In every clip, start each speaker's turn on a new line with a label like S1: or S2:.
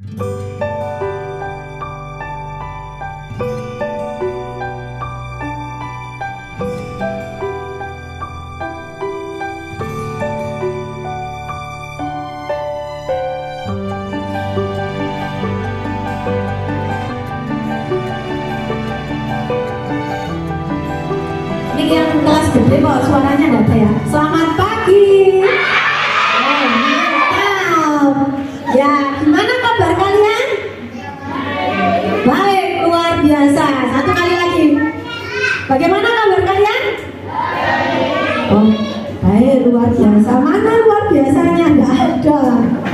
S1: Ini yang kelas gede kok suaranya enggak ada ya. Selamat pagi. Oh, mantap. Ya, gimana kabar kalian? Baik, luar biasa. Satu kali lagi. Bagaimana kabar kalian? Oh, baik, luar biasa. Mana luar biasanya? Enggak ada.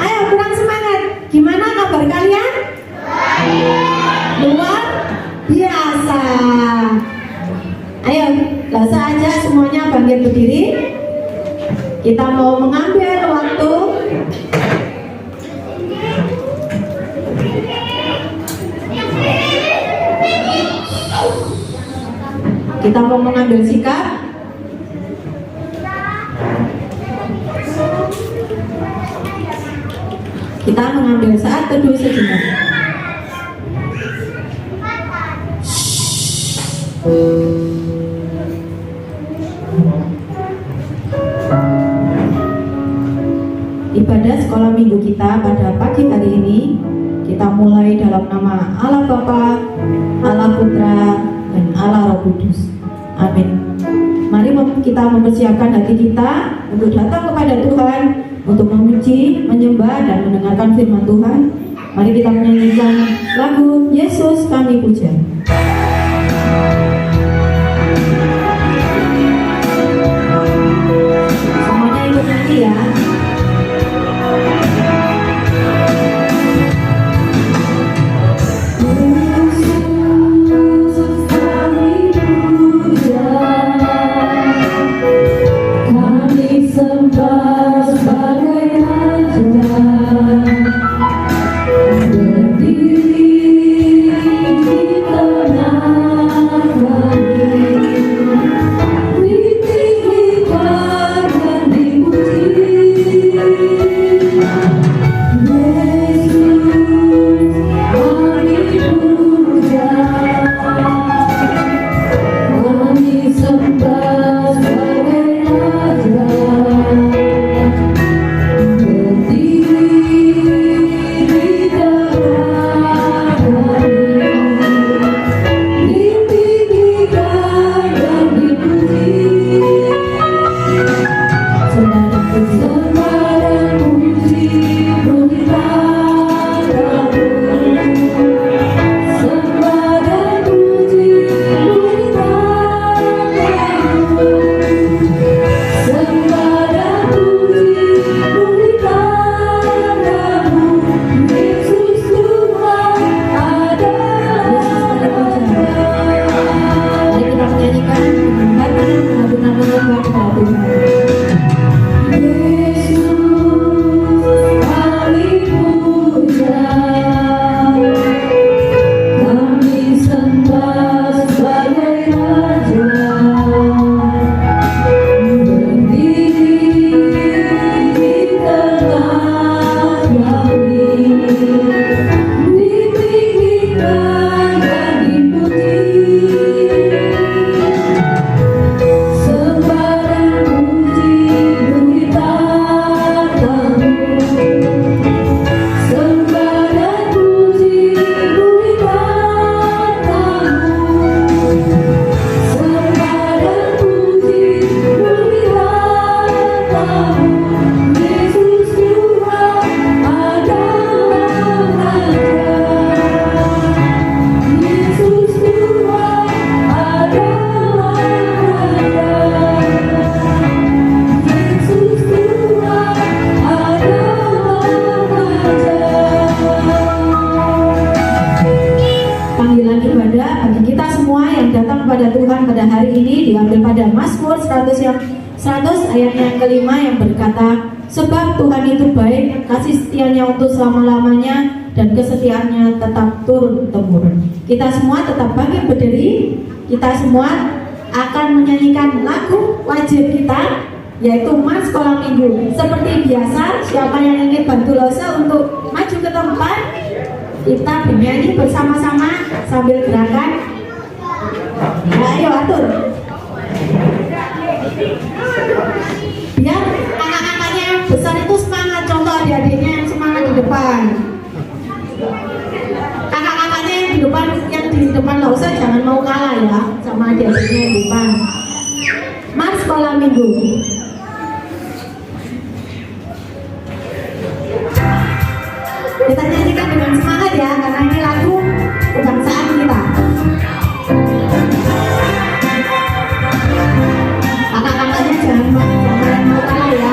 S1: Ayo, kurang semangat. Gimana kabar kalian? Luar biasa. Ayo, langsung aja semuanya bangkit berdiri. Kita mau mengambil waktu. Kita mau mengambil sikap. Kita mengambil saat teduh sejenak. Ibadah sekolah minggu kita pada pagi hari ini kita mulai dalam nama Allah Bapa, Allah Putra, dan Allah Roh Kudus. Amin. Mari kita mempersiapkan hati kita untuk datang kepada Tuhan, untuk memuji, menyembah, dan mendengarkan firman Tuhan. Mari kita menyanyikan lagu Yesus Kami Puja. Semuanya ikut nyanyi ya. kepada Tuhan pada hari ini diambil pada Mazmur 100 ayat yang kelima yang berkata, sebab Tuhan itu baik, kasih setianya untuk selama-lamanya, dan kesetiaannya tetap turun-temurun. Kita semua tetap bangkit berdiri. Kita semua akan menyanyikan lagu wajib kita, yaitu Mas Sekolah Minggu. Seperti biasa, siapa yang ingin bantu Losa untuk maju ke tempat, kita bernyanyi bersama-sama sambil gerakan. Ya, ayo atur. Biar kakak-kakaknya yang besar itu semangat, contoh adik-adiknya yang semangat di depan. Kakak-kakaknya yang di depan nggak usah, jangan mau kalah ya sama adik-adiknya yang di depan. Mars sekolah minggu. Kita nyanyikan dengan semangat ya, karena ini lagu kebangsaan kita. Kakak-kakaknya jangan mau kalah ya.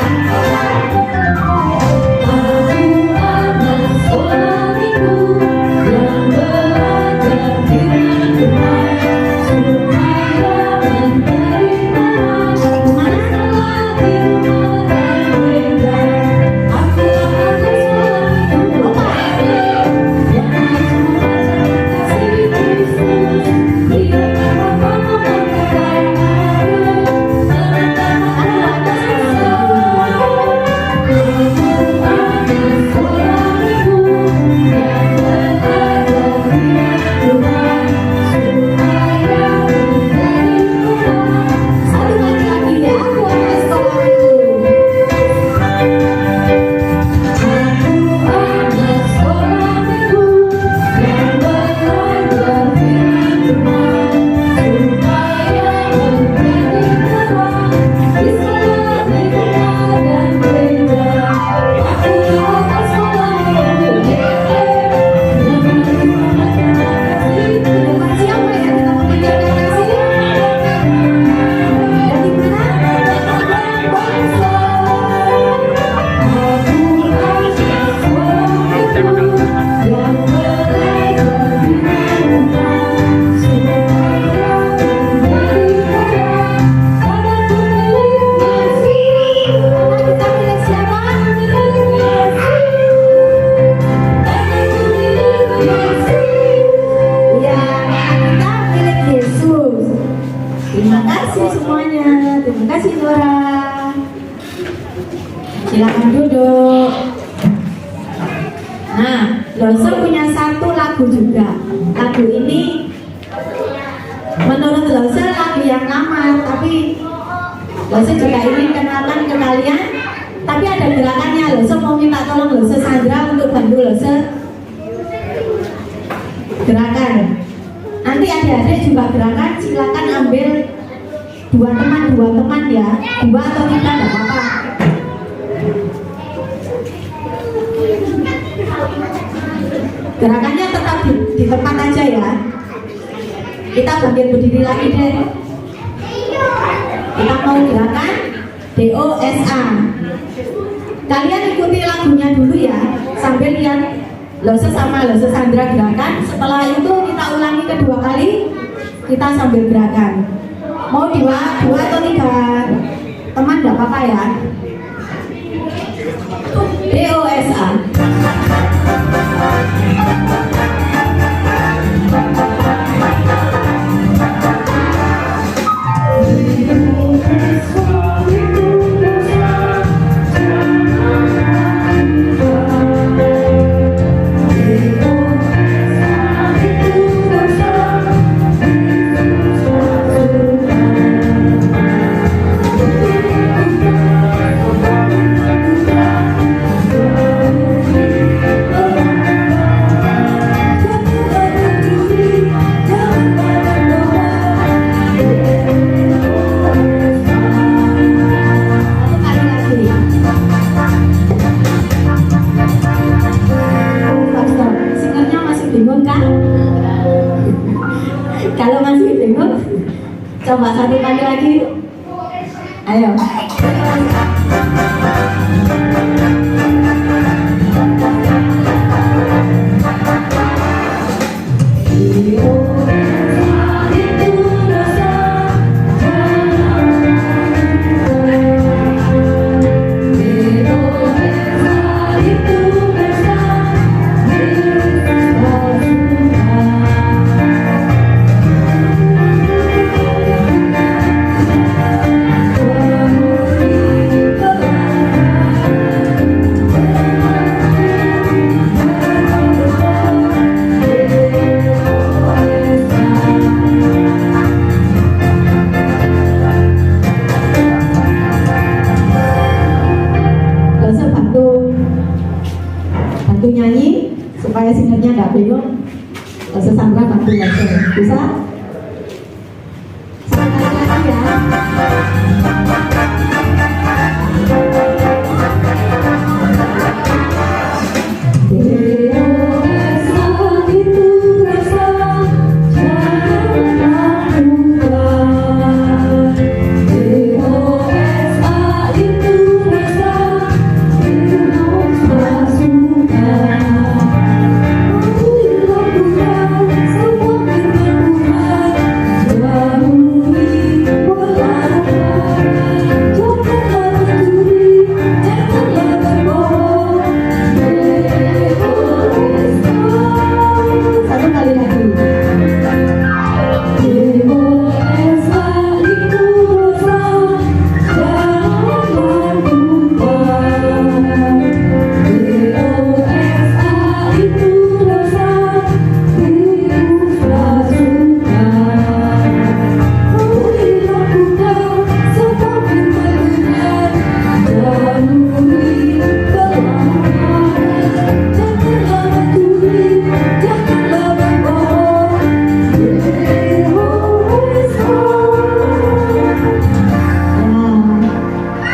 S1: Silakan duduk. Nah, Lose punya satu lagu juga. Lagu ini menurut Lose lagu yang lama, tapi Lose juga ingin kenalkan ke kalian. Tapi ada gerakannya. Lose mau minta tolong Lose Sandra untuk bantu Lose gerakan. Nanti adik-adik juga gerakan, silakan ambil dua teman ya, dua atau tiga tidak apa-apa. Gerakannya tetap di tempat aja ya. Kita sambil berdiri lagi deh. Kita mau gerakan DOSA. Kalian ikuti lagunya dulu ya, sambil lihat Lose sama Lose Sandra gerakan. Setelah itu kita ulangi kedua kali, kita sambil gerakan. Mau dua atau tiga teman nggak apa-apa ya. DOSA. Kalau masih bingung, coba satu kali lagi. Ayo. supaya singernya nggak bingung. Sesandra bantu belajar, bisa? Sebentar ya.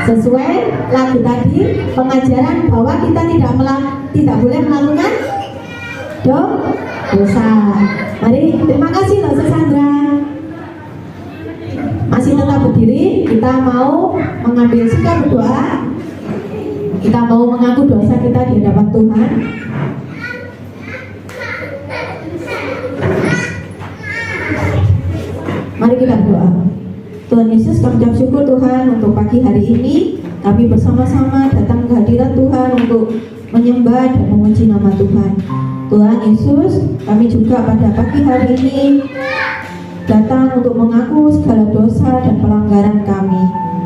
S1: Sesuai lagu tadi, pengajaran bahwa kita tidak boleh melakukan dosa. Mari, terima kasih loh Sandra. Masih tetap berdiri, kita mau mengambil sikap berdoa. Kita mau mengaku dosa kita di hadapan Tuhan. Mari kita berdoa. Tuhan Yesus, kami ucap syukur Tuhan untuk pagi hari ini. Kami bersama-sama datang ke hadirat Tuhan untuk menyembah dan memuji nama Tuhan. Tuhan Yesus, kami juga pada pagi hari ini datang untuk mengaku segala dosa dan pelanggaran kami.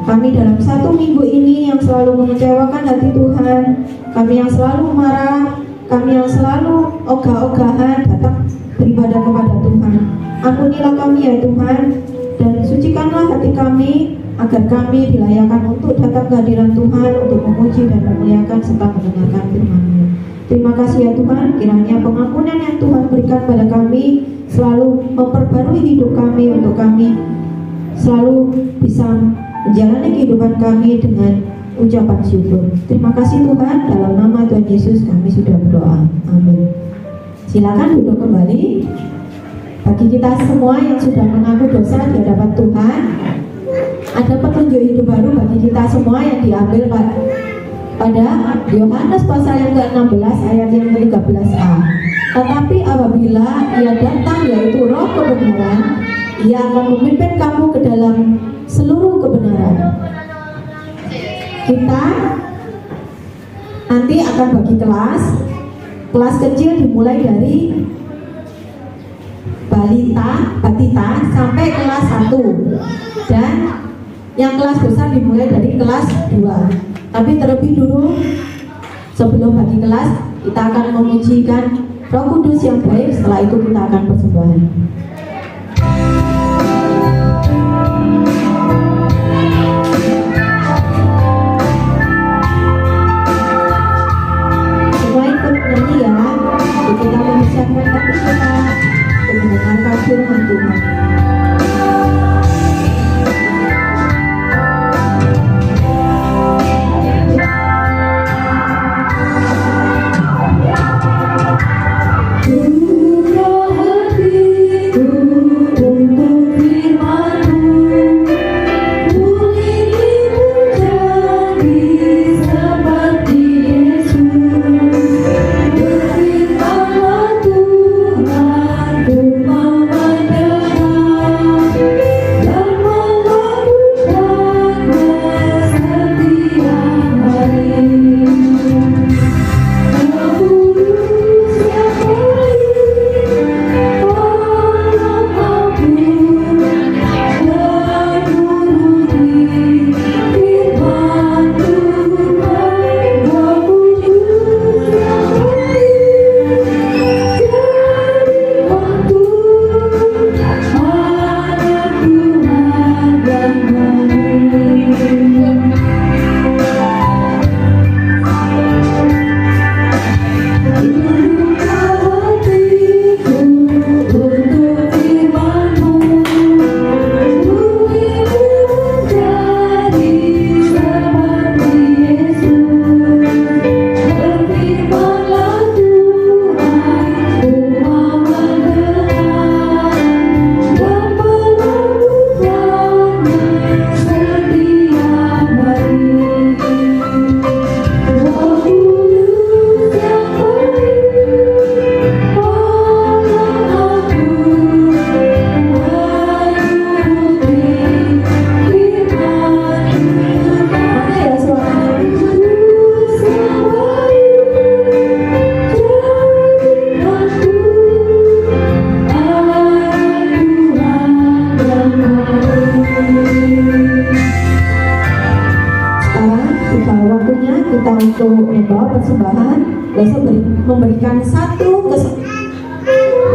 S1: Kami dalam satu minggu ini yang selalu mengecewakan hati Tuhan, kami yang selalu marah, kami yang selalu ogah-ogahan datang beribadah kepada Tuhan. Ampunilah kami ya Tuhan, dan sucikanlah hati kami agar kami dilayakkan untuk datang ke hadirat Tuhan untuk memuji dan memuliakan serta mendengarkan firman-Mu. Terima kasih ya Tuhan, kiranya pengampunan yang Tuhan berikan pada kami selalu memperbarui hidup kami untuk kami selalu bisa menjalani kehidupan kami dengan ucapan syukur. Terima kasih Tuhan, dalam nama Tuhan Yesus kami sudah berdoa. Amin. Silakan duduk kembali. Bagi kita semua yang sudah mengaku dosa di hadapan Tuhan, ada petunjuk hidup baru bagi kita semua yang diambil pada Yohanes pasal yang ke-16 ayat yang ke-13a. Tetapi apabila ia datang, yaitu Roh kebenaran, ia akan memimpin kamu ke dalam seluruh kebenaran. Kita nanti akan bagi kelas kecil dimulai dari batita sampai kelas 1, dan yang kelas besar dimulai dari kelas 2. Tapi terlebih dulu sebelum bagi kelas, kita akan memujikan Roh Kudus yang baik. Setelah itu kita akan persembahan. Semua ikut nyanyi ya. Kita menyiapkan hati kita untuk mendengarkan firman Tuhan.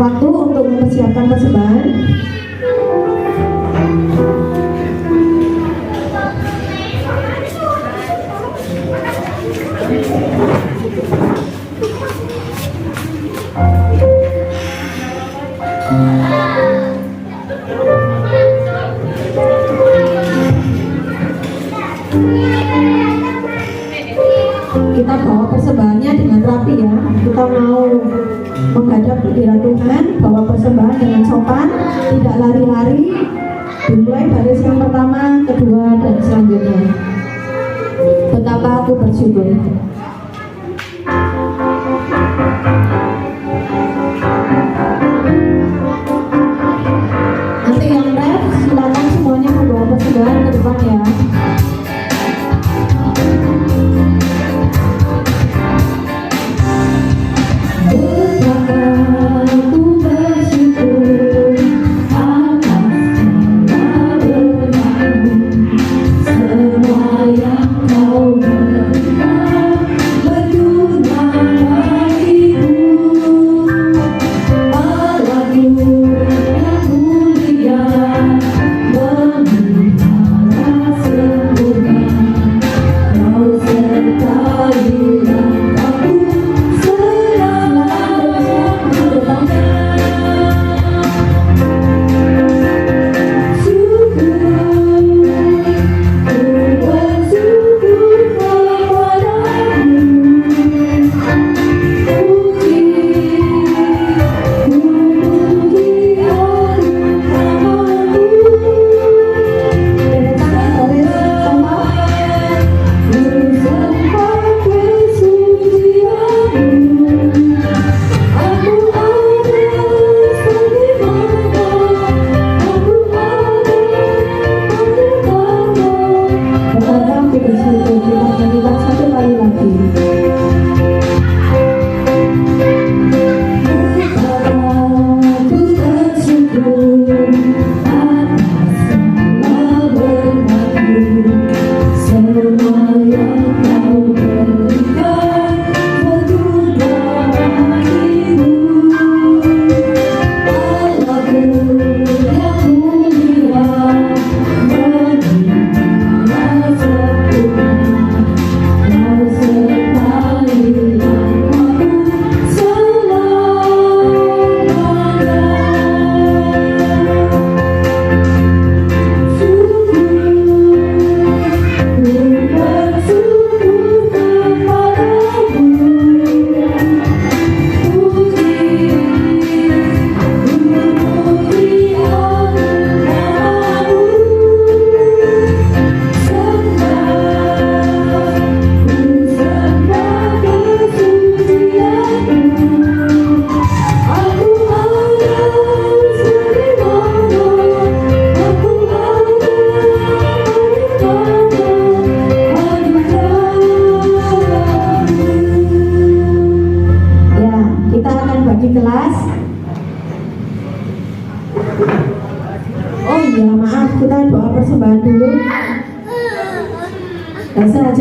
S1: waktu untuk mempersiapkan persembahan. Kita bawa persembahannya dengan rapi ya. Kita mau menghadap hadirat Tuhan, bawa persembahan dengan sopan, tidak lari-lari. Dimulai baris yang pertama, kedua, dan selanjutnya. Betapa aku bersyukur. Nanti yang ref, silakan semuanya membawa persembahan ke depan ya.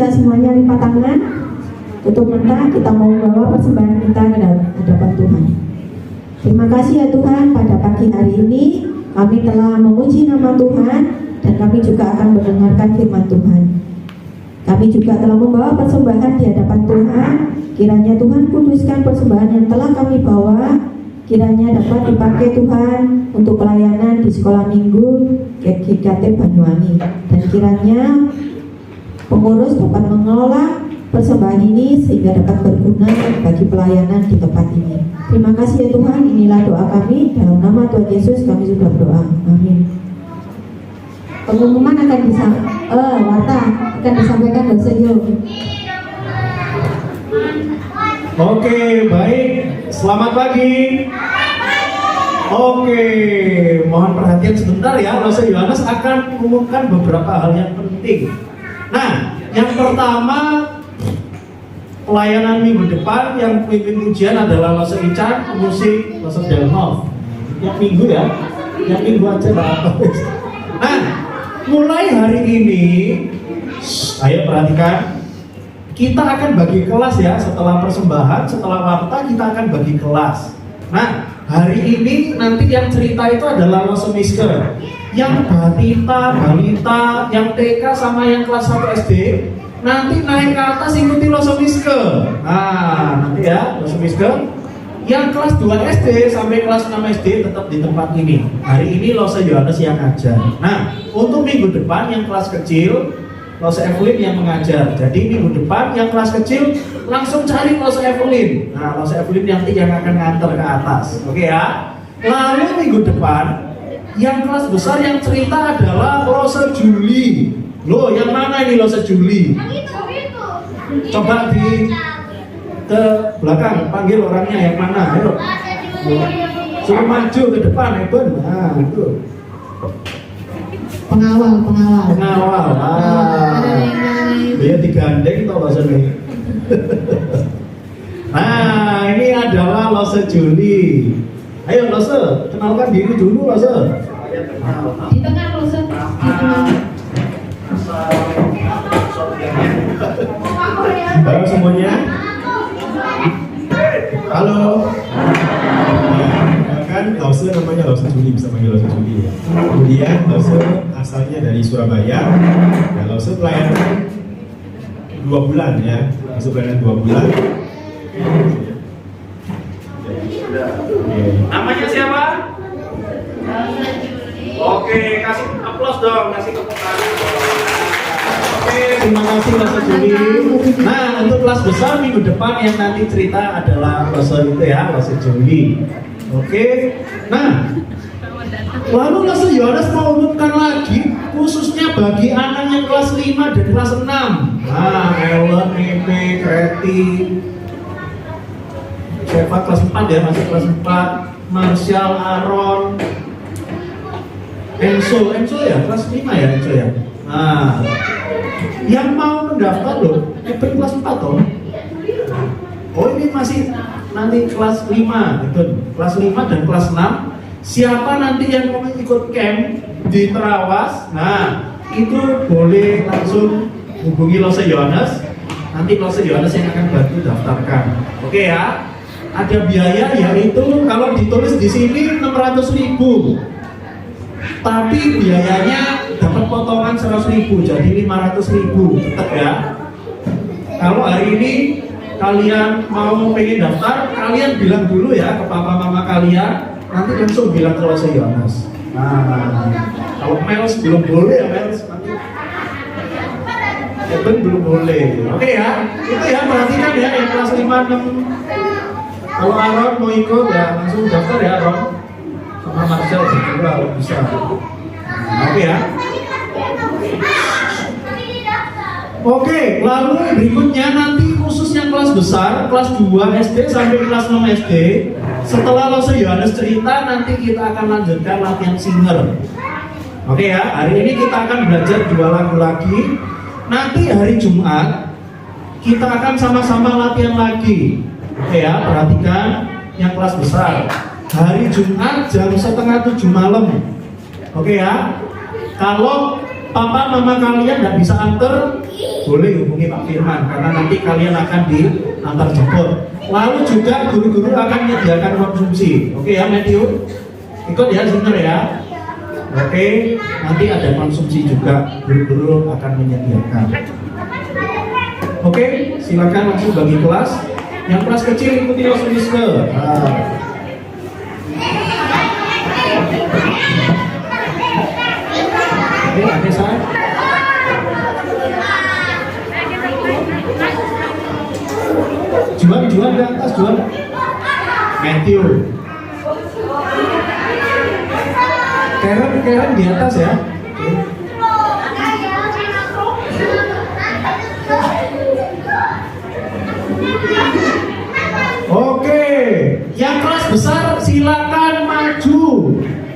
S1: Semuanya lipat tangan, tutup mata, kita mau bawa persembahan kita ke hadapan Tuhan. Terima kasih ya Tuhan, pada pagi hari ini kami telah memuji nama Tuhan dan kami juga akan mendengarkan firman Tuhan. Kami juga telah membawa persembahan di hadapan Tuhan. Kiranya Tuhan kuduskan persembahan yang telah kami bawa, kiranya dapat dipakai Tuhan untuk pelayanan di sekolah minggu GKT Banyuwangi, dan kiranya pengurus dapat mengelola persembahan ini sehingga dapat berguna bagi pelayanan di tempat ini. Terima kasih ya Tuhan, inilah doa kami, dalam nama Tuhan Yesus kami sudah berdoa, amin. Pengumuman akan akan disampaikan dosen Yul.
S2: Oke, baik, selamat pagi. Oke, mohon perhatian sebentar ya, Dosen Yohanes akan mengumumkan beberapa hal yang penting. Nah, yang pertama, pelayanan minggu depan yang pimpin ujian adalah Lose Ican, musik Lose Delnov. Yang minggu ya, yang minggu aja Pak. Nah, mulai hari ini, ayo perhatikan, kita akan bagi kelas ya, setelah persembahan, setelah warta kita akan bagi kelas. Nah, hari ini nanti yang cerita itu adalah Losemisker. Yang balita, yang TK sama yang kelas 1 SD nanti naik ke atas ikuti Losemisker. Nah, nanti ya Losemisker. Yang kelas 2 SD sampai kelas 6 SD tetap di tempat ini. Hari ini Lose Yohanes yang ngajar. Nah, untuk minggu depan yang kelas kecil Lose Evelyn yang mengajar. Jadi minggu depan yang kelas kecil langsung cari Lose Evelyn. Nah, Lose Evelyn nanti yang akan nganter ke atas. Oke ya. Lalu minggu depan yang kelas besar yang cerita adalah Lose Juli. Loh, yang mana ini Lose Juli? Coba ke belakang, panggil orangnya yang mana, ayo. Suruh maju ke depan, Eben. Nah, itu.
S1: Pengawal.
S2: Dia digandeng tau bahasanya. Nah, ini adalah Lose Juli. Ayo Lose, kenalkan diri dulu Lose.
S1: Di tengah Lose.
S2: Halo semuanya. Halo.
S3: Kan Lose namanya Lose Juli, bisa panggil Lose Juli ya. Kemudian Lose asalnya dari Surabaya. Nah, Lose pelayanan 2 bulan ya. Masuk pelayanan 2 bulan.
S2: Namanya siapa? Oke, kasih aplaus dong, kasih tepuk tangan. Oke, terima kasih Lose Juli. Nah, untuk kelas besar minggu depan yang nanti cerita adalah Lose itu ya, Lose Juli. Oke, nah, lalu Lose Yohanes mau umumkan lagi, khususnya bagi anak yang kelas 5 dan kelas 6. Nah, Ellen, Meme, Kreti, Sheva kelas 4 ya, masih kelas 4, Marshall, Aaron, Enzo ya, kelas 5 ya Enzo ya. Nah, yang mau mendaftar loh, Eben kelas 4 toh. Oh ini masih nanti kelas 5 gitu. Kelas 5 dan kelas 6. Siapa nanti yang mau ikut camp di Terawas? Nah, itu boleh langsung hubungi Lose Yohanes. Nanti Lose Yohanes yang akan bantu daftarkan. Oke ya. Ada biaya yaitu kalau ditulis di sini 600.000. Tapi biayanya dapat potongan 100.000, jadi 500.000 tetap ya. Kalau hari ini kalian mau pengen daftar, kalian bilang dulu ya ke papa mama kalian, nanti langsung bilang ke Lose Yohanes. Nah, kalau Mels belum boleh ya Mels, nanti Eben belum boleh. Oke ya, itu ya perhatikan ya yang kelas 5, 6. Kalau Aaron mau ikut ya langsung daftar ya Aaron. Sama Marcel juga bisa. Oke ya. Oke, lalu berikutnya nanti khusus yang kelas besar, kelas 2 SD sampai kelas 6 SD. Setelah Lose Yohanes cerita, nanti kita akan lanjutkan latihan singer. Oke ya, hari ini kita akan belajar 2 lagu lagi. Nanti hari Jumat kita akan sama-sama latihan lagi. Oke ya, perhatikan yang kelas besar. Hari Jumat jam 6:30 malam. Oke ya. Kalau papa mama kalian nggak bisa antar, boleh hubungi Pak Firman karena nanti kalian akan diantar jemput. Lalu juga guru-guru akan menyediakan konsumsi. Oke ya Matthew, ikut ya singer ya. Oke, nanti ada konsumsi juga, guru-guru akan menyediakan. Oke, silakan langsung bagi kelas. Yang kelas kecil ikuti Losemisker. Oke, ada saya. Juan di atas, Juan. Matthew. Karen di atas ya. Oke, yang kelas besar silakan maju.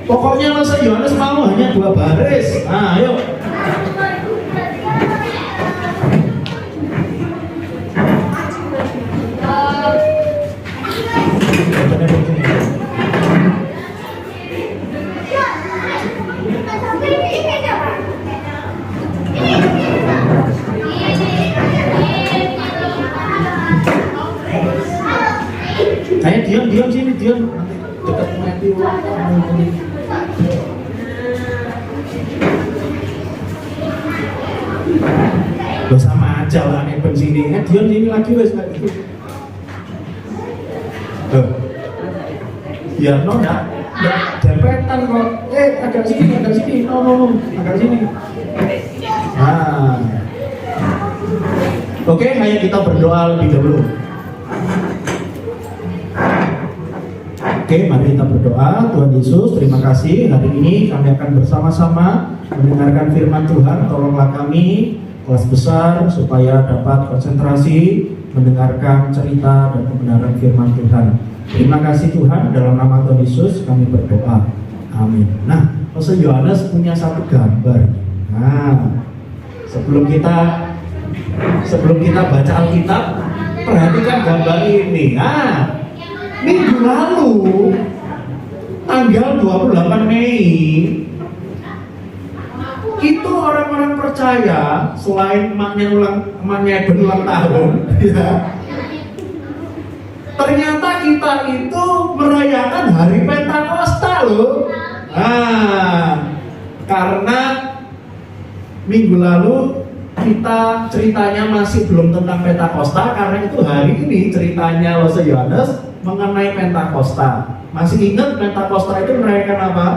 S2: Pokoknya Lose Yohanes mau hanya 2 baris. Nah, ayo. Dion nanti dekat Matthew. Lo sama aja lah nih sini. Dion ini lagi wes kayak gitu. Ya no enggak dempetan kok. Agak sini. No, agak sini. Nah. Oke, ayo kita berdoa lebih dahulu. Oke, mari kita berdoa. Tuhan Yesus, terima kasih hari ini kami akan bersama-sama mendengarkan firman Tuhan. Tolonglah kami kelas besar supaya dapat konsentrasi mendengarkan cerita dan kebenaran firman Tuhan. Terima kasih Tuhan, dalam nama Tuhan Yesus kami berdoa. Amin. Nah, Rasul Yohanes punya satu gambar. Nah, sebelum kita baca Alkitab, perhatikan gambar ini. Nah, minggu lalu tanggal 28 Mei itu orang-orang percaya selain emaknya berulang tahun ya, ternyata kita itu merayakan hari Pentakosta loh. Nah, karena minggu lalu kita ceritanya masih belum tentang Pentakosta, karena itu hari ini ceritanya Rasul Yohanes mengenai Pentakosta. Masih ingat Pentakosta itu merayakan apa?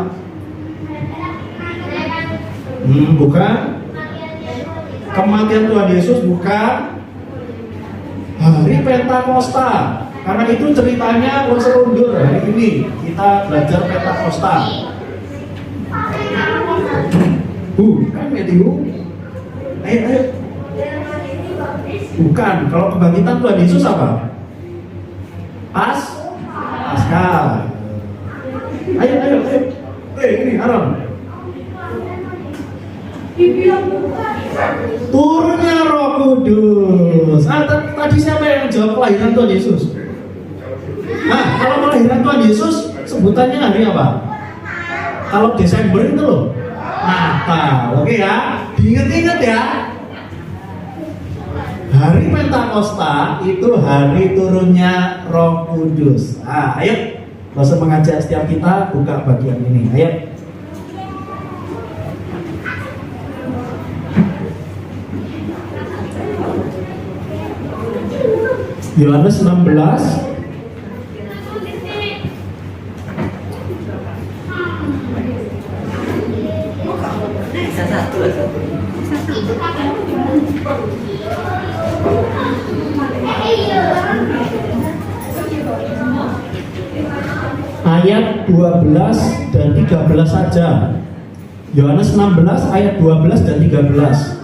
S2: Bukan kematian Tuhan Yesus, bukan hari Pentakosta. Karena itu ceritanya Rasul undur hari ini kita belajar Pentakosta. Bukan Matthew. Ayo. Bukan. Kalau kebangkitan Tuhan Yesus apa? Paskah. Ayo. Ini Aaron. Turunnya Roh Kudus. Tadi siapa yang jawab kelahiran Tuhan Yesus? Nah, kalau kelahiran Tuhan Yesus sebutannya hari apa? Kalau Desember itu loh, Natal. Oke ya, diingat-ingat ya. Hari Pentakosta itu hari turunnya Roh Kudus. Ayo, gak usah mengajak setiap kita buka bagian ini. Ayo. Yohanes 16 ayat 12 dan 13 saja. Yohanes 16 ayat 12 dan 13.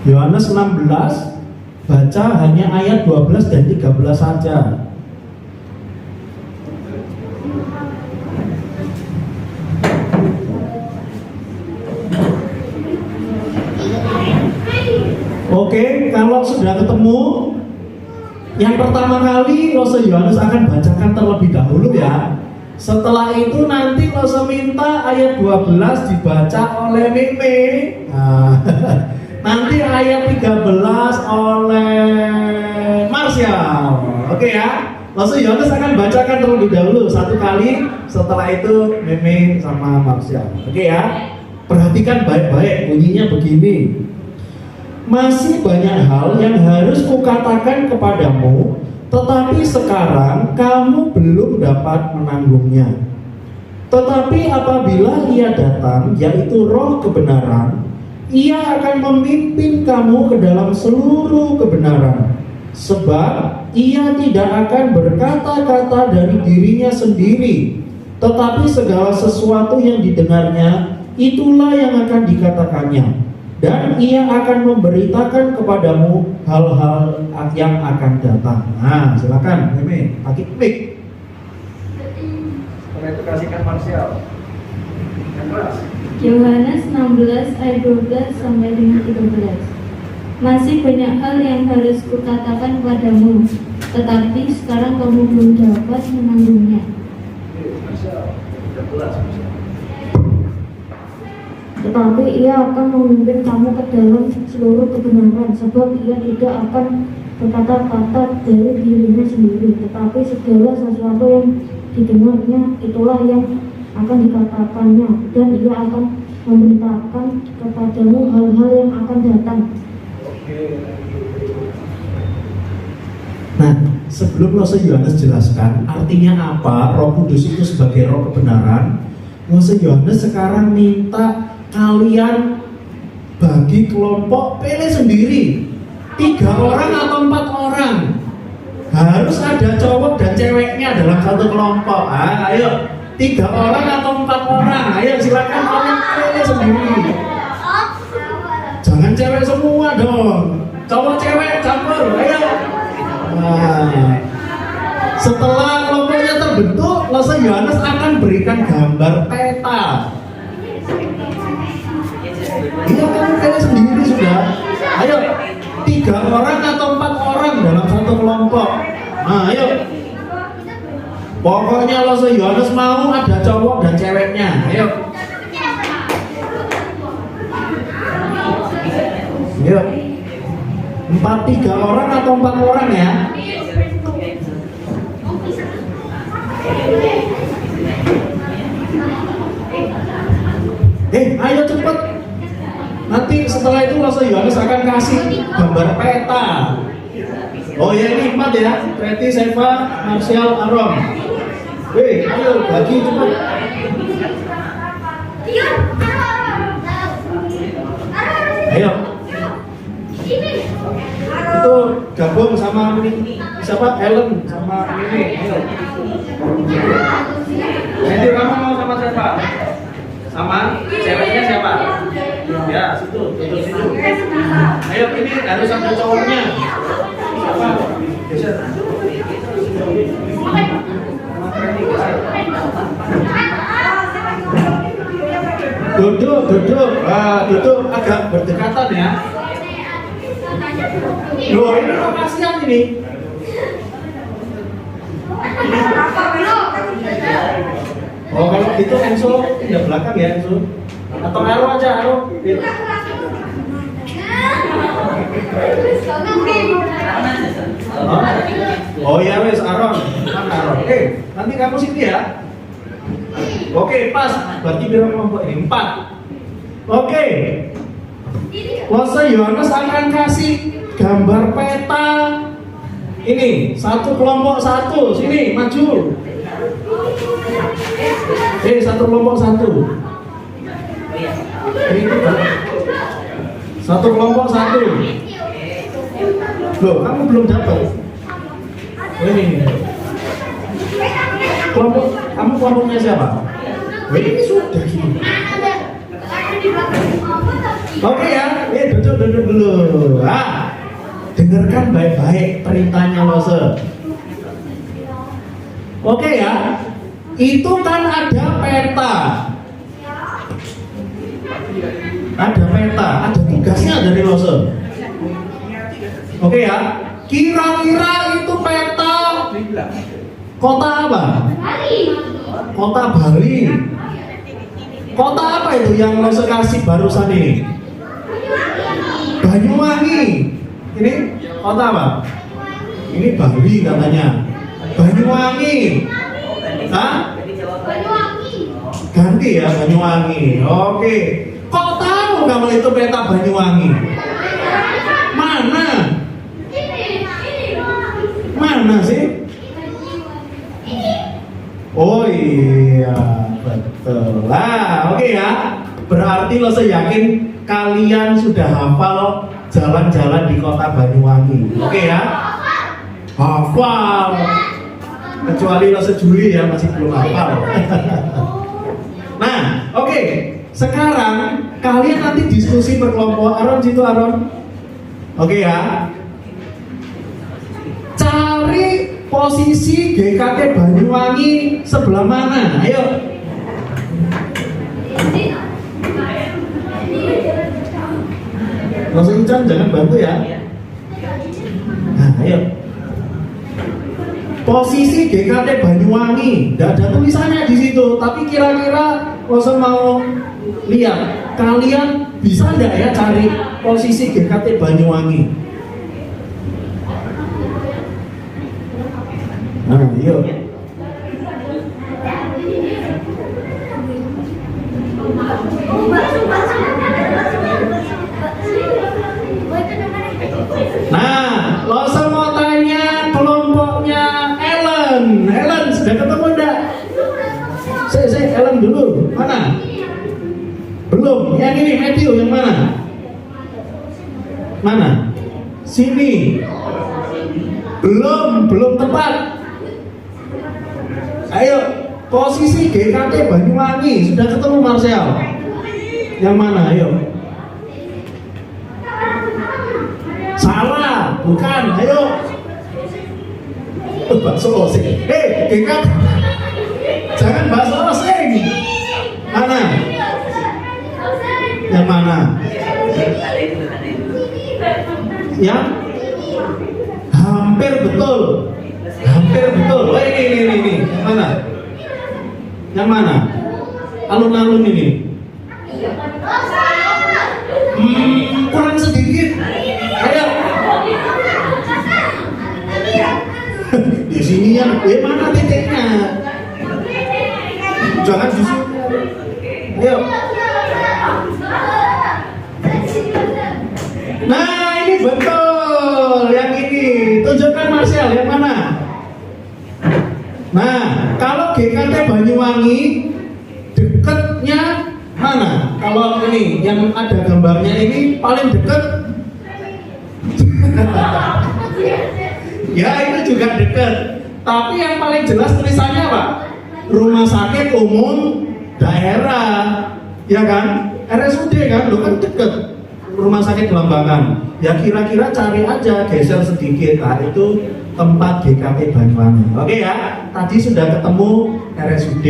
S2: Yohanes 16 baca hanya ayat 12 dan 13 saja. Oke, kalau sudah ketemu, yang pertama kali Rasul Yohanes akan bacakan terlebih dahulu ya. Setelah itu nanti Rasul minta ayat 12 dibaca oleh Meme. Nanti ayat 13 oleh Martial. Oke ya. Rasul Yohanes akan bacakan terlebih dahulu satu kali, setelah itu Meme sama Martial. Oke ya. Perhatikan baik-baik, bunyinya begini. Masih banyak hal yang harus kukatakan kepadamu, tetapi sekarang kamu belum dapat menanggungnya. Tetapi apabila Ia datang, yaitu Roh kebenaran, Ia akan memimpin kamu ke dalam seluruh kebenaran. Sebab Ia tidak akan berkata-kata dari dirinya sendiri, tetapi segala sesuatu yang didengarnya, itulah yang akan dikatakannya. Dan Ia akan memberitakan kepadamu hal-hal yang akan datang. Nah, silakan, Meme, pakai mic. Setelah itu kasihkan Martial. Yang kelas.
S4: Yohanes 16 ayat 12 sampai dengan 13. Masih banyak hal yang harus kukatakan padamu, tetapi sekarang kamu belum dapat menanggungnya.
S5: Tetapi ia akan memimpin kamu ke dalam seluruh kebenaran, sebab ia tidak akan berkata-kata dari dirinya sendiri, tetapi segala sesuatu yang didengarnya itulah yang akan dikatakannya, dan ia akan memberitakan kepadamu hal-hal yang akan datang.
S2: Nah, sebelum Rasul Yohanes jelaskan artinya apa Roh Kudus itu sebagai roh kebenaran, Rasul Yohanes sekarang minta kalian bagi kelompok, pilih sendiri 3 orang atau 4 orang. Harus ada cowok dan ceweknya dalam satu kelompok. Ayo, 3 orang atau 4 orang. Ayo silakan kalian pilih sendiri. Jangan cewek semua dong. Cowok cewek campur. Ayo. Nah, setelah kelompoknya terbentuk, Rasul Yohanes akan berikan gambar peta. Iya, kamu pilih sendiri sudah. Ayo, 3 orang atau 4 orang dalam satu kelompok. Nah, ayo. Pokoknya Rasul Yohanes mau ada cowok dan ceweknya. Ayo. Ayo. 3 orang atau 4 orang ya. Ayo cepet. Nanti setelah itu Rasul Yohanes akan kasih gambar peta. Oh ya, ini 4 ya. Preti, Seva, Marsial, Aron. Ayo bagi cepet. Ayo. Itu gabung sama ini. Siapa? Ellen sama ini. Ayo. Nanti kamu mau sama siapa? Sama ceweknya siapa? Ya, situ, situ. Ayo, ini harus ada cowoknya. Siapa? Geser. Duduk. Duduk agak berdekatan ya. Loh, ini kasihan ini. Oh, kalau itu Enzo pindah belakang ya, Enzo. Atau Aro aja, Aro. Oh ya wes, Aron. Mana Aron? Nanti kamu sini ya. Oke, pas. Berarti berapa kelompok ini? 4. Oke. Rasul Yohanes akan kasih gambar peta. Ini satu kelompok 1. Sini maju. Satu kelompok 1. Satu kelompok 1. Loh, kamu belum dapat. Ini. Kamu kelompoknya siapa? Ini sudah gini. Oke ya, duduk dulu. Dengarkan baik-baik perintahnya Rasul. Oke ya. Itu kan ada peta. Ada peta, ada tugasnya dari Rasul. Oke ya. Kira-kira itu peta kota apa? Kota Bali. Kota apa itu yang Rasul kasih barusan ini? Banyuwangi. Ini kota apa? Ini Bali katanya. Banyuwangi. Hah? Ganti ya Banyuwangi. Oke. Kok tahu kamu itu peta Banyuwangi? Mana? Mana sih? Oh iya, betul. Oke ya. Berarti lo yakin kalian sudah hafal jalan-jalan di kota Banyuwangi. Oke ya? Hafal. Kecuali lo Juli ya masih belum hafal. Nah, oke. Sekarang kalian nanti diskusi berkelompok. Aron situ Aron. Oke ya. Cari posisi GKT Banyuwangi sebelah mana? Ayo. Mas Incan jangan bantu ya. Nah, ayo. Posisi GKT Banyuwangi, tidak ada tulisannya di situ, tapi kira-kira Loso mau lihat, kalian bisa nggak ya cari posisi GKT Banyuwangi? Nah, yuk. Nah, Loso mau tanya kelompoknya Ellen. Ellen sudah ketemu enggak? Saya Ellen dulu. Mana? Belum. Yang ini Matthew yang mana? Mana? Sini. Belum tepat. Ayo, posisi GKT Banyuwangi sudah ketemu Marcel. Yang mana? Ayo. Salah, bukan. Ayo. Bakso oseng. GKT. Jangan bakso oseng. Mana? Yang mana? Yang hampir betul. Oh, ini. Yang mana? Yang mana? Alun-alun ini. Kurang sedikit. Ayo. Di sini yang mana titiknya? Jangan di sini. Ayo. Nah, ini betul. Yang ini. Tunjukkan Marcel, yang mana? Nah, kalau GKT Banyuwangi dekatnya mana? Kalau ini yang ada gambarnya ini paling dekat. Ya, itu juga dekat. Tapi yang paling jelas tulisannya apa? Rumah Sakit Umum Daerah. Ya kan? RSUD kan? Lo kan dekat. Rumah Sakit Belambangan. Ya kira-kira cari aja, geser sedikit. Nah, itu tempat GKT Banyuwangi. Oke ya, tadi sudah ketemu RSUD.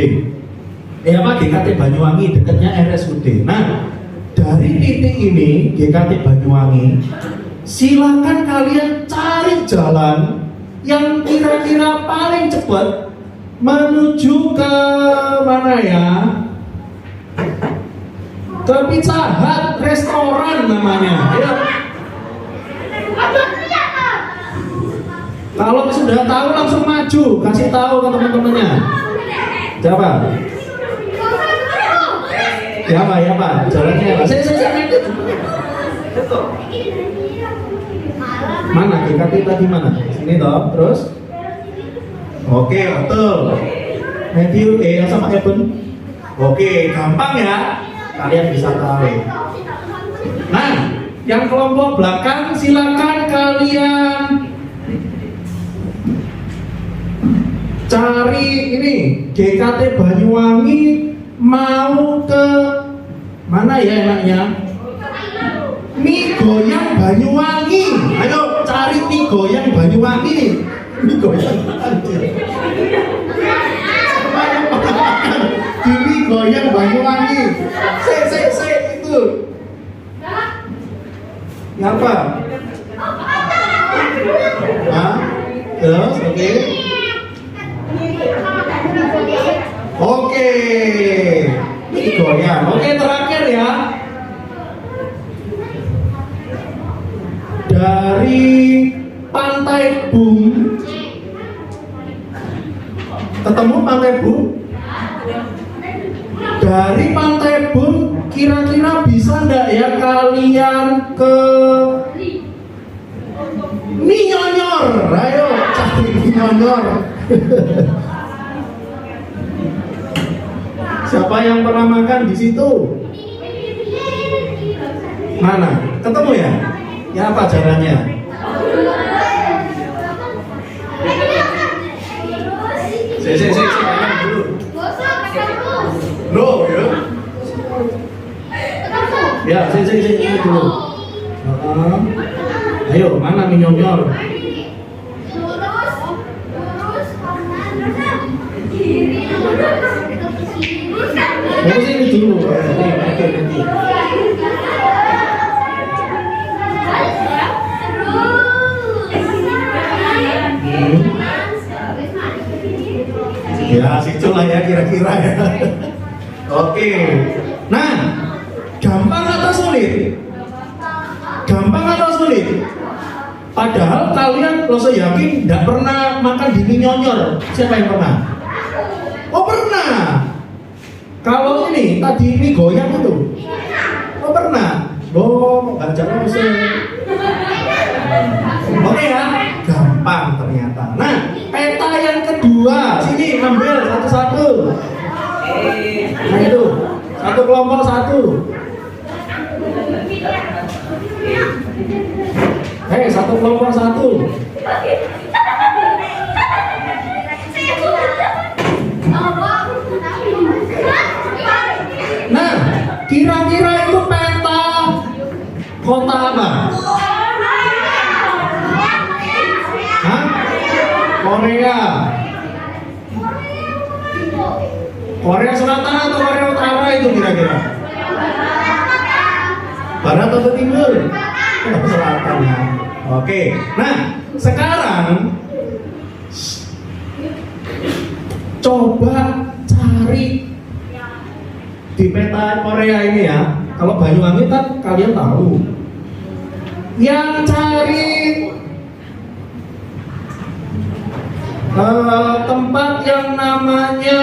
S2: GKT Banyuwangi dekatnya RSUD. Nah, dari titik ini GKT Banyuwangi, silakan kalian cari jalan yang kira-kira paling cepat menuju ke mana ya? Ke Pizza Hut restoran namanya. Ayo. Kalau sudah tahu langsung maju, kasih tahu ke teman-temannya. Siapa? Ya Pak, jalannya apa? Saya mana? GKT tadi mana? Sini toh, terus? Oke, betul. Matthew, sama Eben. Oke, gampang ya. Kalian bisa tahu. Nah, yang kelompok belakang silakan kalian cari ini GKT Banyuwangi mau ke mana ya enaknya? Mie goyang Banyuwangi. Ayo cari mie goyang Banyuwangi. Mie goyang anjir. Di mie goyang Banyuwangi. Se itu. Ya apa? Hah? Terus oke. Oke, ini goyang. Oke, terakhir ya. Dari Pantai Bum, ketemu Pantai Bum? Dari Pantai Bum, kira-kira bisa nggak ya kalian ke Mie Nyonyor? Ayo cari Mie Nyonyor. Siapa yang pernah makan di situ? Mana? Ketemu ya? Ya apa caranya? Saya dulu. Loh ya? Ya, saya dulu. Ayo, mana Mie Nyonyor? Ini dulu. Ya, situ lah ya kira-kira ya. Oke. Nah, gampang atau sulit? Gampang atau sulit? Padahal kalian, lo saya yakin, tidak pernah makan di mie nyonyor. Siapa yang pernah? Oh pernah. Kalau ini tadi mie goyang itu, oh pernah. Oh, nggak jalan Oke ya, gampang ternyata. Nah, peta yang kedua, sini ambil satu-satu. Nah itu, satu kelompok satu. Satu kelompok satu. Nah, kira-kira itu peta kota apa? Hah? Korea. Korea Selatan atau Korea Utara itu kira-kira? Barat atau timur? Selatan ya. Oke. Nah, sekarang coba cari di peta Korea ini ya. Kalau Banyuwangi kan kalian tahu. Yang cari tempat yang namanya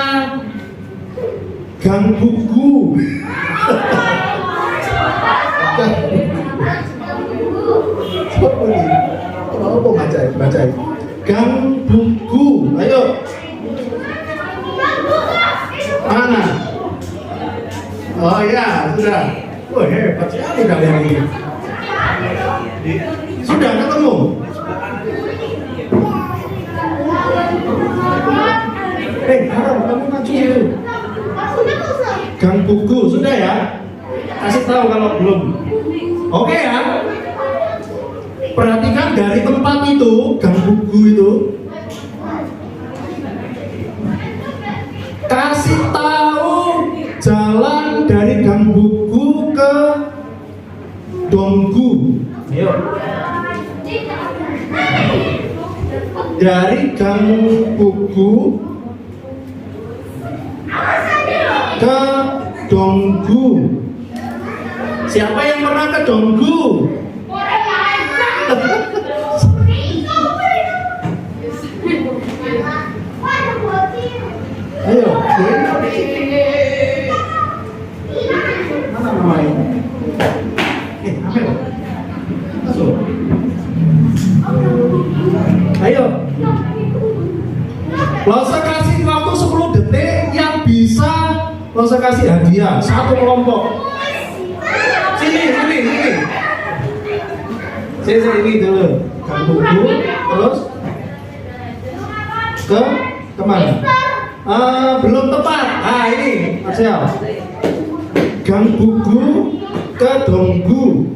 S2: Gang Bugu. Oh, baca. Gang Bugu. Ayo. Mana? Oh ya, sudah. Wah, hebat sekali kalian ini. Sudah ketemu? Harap kamu maju itu. Gang Bugu, sudah ya? Kasih tahu kalau belum. Oke ya? Perhatikan dari tempat itu, Gang Bugu itu. Kasih tahu jalan dari Gang Bugu ke Donggu. Ayo. Dari Gang Bugu ke Donggu. Siapa yang pernah ke Donggu? Ayo, mana namanya? Ambil. Masuk. Ayo. Losa kasih waktu 10 detik yang bisa Losa kasih hadiah satu kelompok. Sini. Sini ini dulu. Gang Bugu, terus ke kemana? Belum tepat. Ini Marcel. Gang Bugu ke Donggu.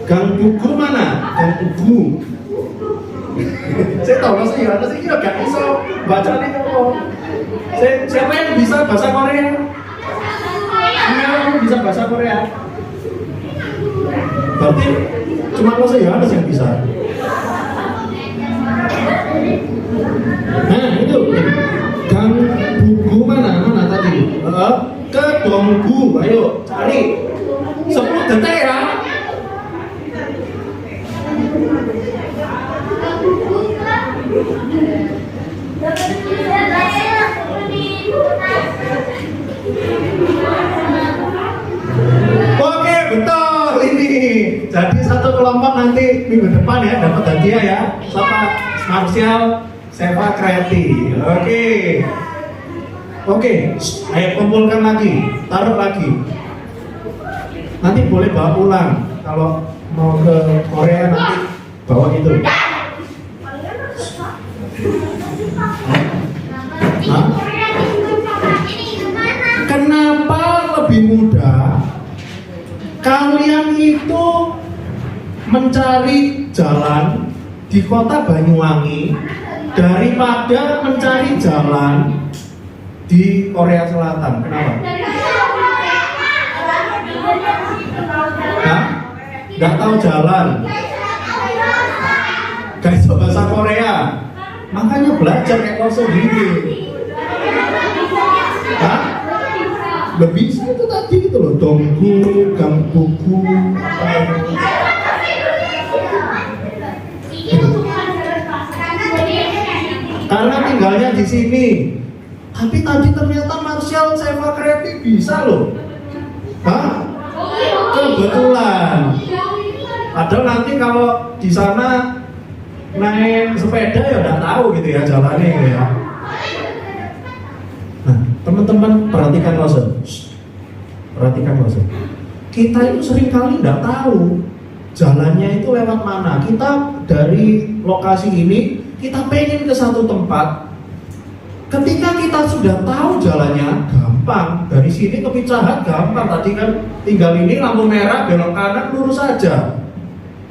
S2: Gang Bugu mana? Gang Bugu. Saya tahu mas Yohanes ini gak bisa baca nih kok. Siapa yang bisa bahasa Korea? Kamu bisa bahasa Korea? Berarti cuma mas Yohanes yang bisa. Nah itu Gang Bugu mana tadi? Ke Donggu. Ayo cari 10 detik ya. Oke, betul ini. Jadi satu kelompok nanti minggu depan ya dapat hadiah ya. Sama Martial Seva Kreati. Oke. Ayo kumpulkan lagi, taruh lagi. Nanti boleh bawa pulang. Kalau mau ke Korea nanti bawa itu. Kenapa lebih mudah kalian itu mencari jalan di kota Banyuwangi daripada mencari jalan di Korea Selatan? Kenapa? Nggak tahu jalan. gak bisa bahasa Korea, makanya belajar kayak sendiri. Hah? Lebih bisa itu tadi gitu loh, donggu, gangguku. Karena tinggalnya di sini. Tapi tadi ternyata Martial Seva Kreatif bisa loh. Hah? Kebetulan. Padahal nanti kalau di sana naik sepeda ya udah tahu gitu ya jalannya ya. Nah, teman-teman perhatikan Lawson. Perhatikan Lawson. Kita itu seringkali nggak tahu jalannya itu lewat mana. Kita dari lokasi ini kita pengen ke satu tempat. Ketika kita sudah tahu jalannya, gampang. Dari sini ke Pizza Hut gampang. Tadi kan tinggal ini lampu merah belok kanan lurus saja.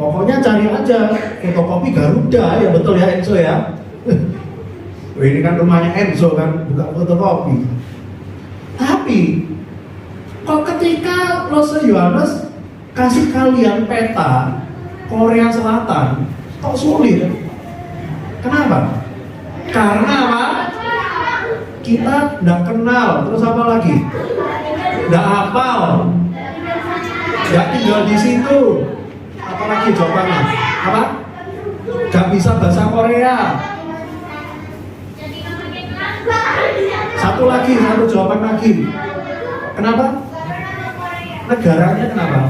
S2: Pokoknya cari aja fotokopi Garuda, ya betul ya Enzo ya. Ini kan rumahnya Enzo kan, buka fotokopi. Tapi kok ketika Rasul Yohanes kasih kalian peta Korea Selatan, kok sulit? Kenapa? Karena apa? Kita nggak kenal, terus apa lagi? Nggak hafal, nggak tinggal di situ. Apalagi jawabannya? Apa? Gak bisa bahasa Korea. Satu lagi, satu jawaban lagi. Kenapa? Negaranya kenapa?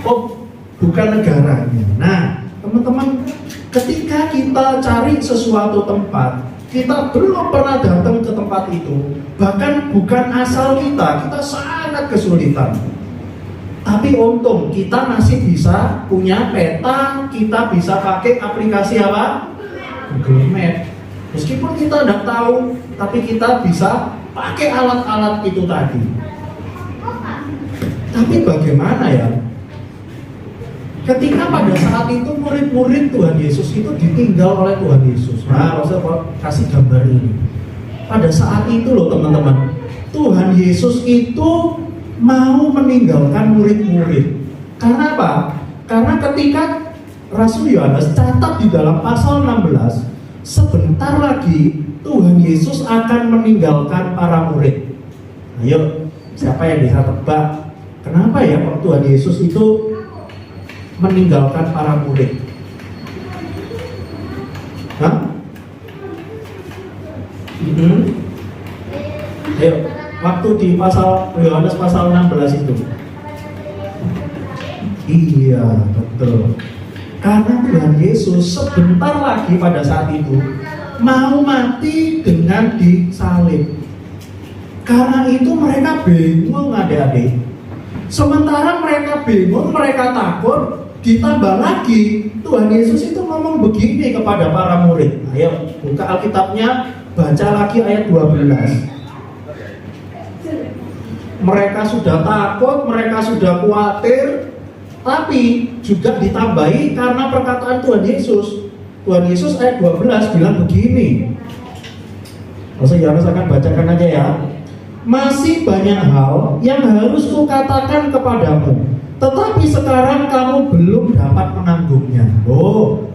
S2: Oh, bukan negaranya. Nah, teman-teman, ketika kita cari sesuatu tempat, kita belum pernah datang ke tempat itu, bahkan bukan asal kita sangat kesulitan. Tapi untung kita masih bisa punya peta, kita bisa pakai aplikasi apa? Google Map. Meskipun kita tidak tahu, tapi kita bisa pakai alat-alat itu tadi. Tapi bagaimana ya? Ketika pada saat itu murid-murid Tuhan Yesus itu ditinggal oleh Tuhan Yesus. Nah, saya kasih gambar ini. Pada saat itu loh teman-teman, Tuhan Yesus itu mau meninggalkan murid-murid. Karena apa? Karena ketika Rasul Yohanes catat di dalam pasal 16, sebentar lagi Tuhan Yesus akan meninggalkan para murid. Ayo, siapa yang bisa tebak? Kenapa ya kok Tuhan Yesus itu meninggalkan para murid? Hah? Ayo, waktu di pasal Yohanes pasal 16 itu. Iya, betul. Karena Tuhan Yesus sebentar lagi pada saat itu mau mati dengan disalib. Karena itu mereka bingung adik-adik. Sementara mereka bingung, mereka takut, ditambah lagi Tuhan Yesus itu ngomong begini kepada para murid. Ayo buka Alkitabnya, baca lagi ayat 12. Mereka sudah takut, mereka sudah khawatir, tapi juga ditambahi karena perkataan Tuhan Yesus. Tuhan Yesus ayat 12 bilang begini. Rasul Yohanes akan bacakan aja ya. Masih banyak hal yang harus kukatakan kepadamu, tetapi sekarang kamu belum dapat menanggungnya. Oh,